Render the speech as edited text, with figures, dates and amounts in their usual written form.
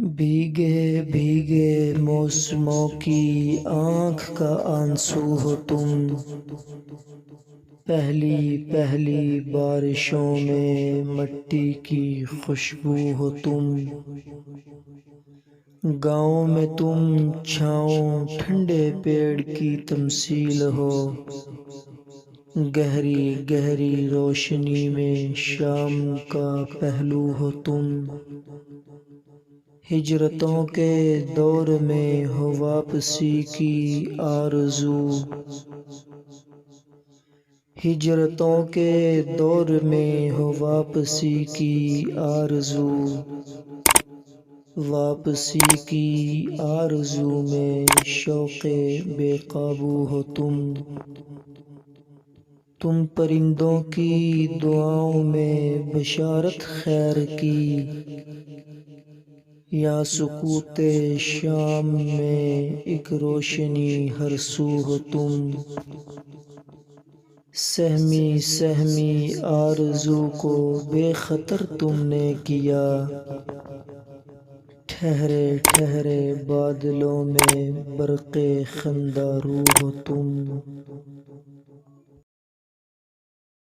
بھیگے بھیگے موسموں کی آنکھ کا آنسو ہو تم، پہلی پہلی بارشوں میں مٹی کی خوشبو ہو تم، گاؤں میں تم چھاؤں ٹھنڈے پیڑ کی تمثیل ہو، گہری گہری روشنی میں شام کا پہلو ہو تم، ہجرتوں کے دور میں ہو واپسی کی آرزو، ہجرتوں کے دور میں ہو واپسی کی آرزو، واپسی کی آرزو میں شوق بے قابو ہو تم پرندوں کی دعاؤں میں بشارت خیر کی، یا سکوت شام میں ایک روشنی ہر سو ہو تم، سہمی سہمی آرزو کو بے خطر تم نے کیا، ٹھہرے ٹھہرے بادلوں میں برق خندہ رو ہو تم۔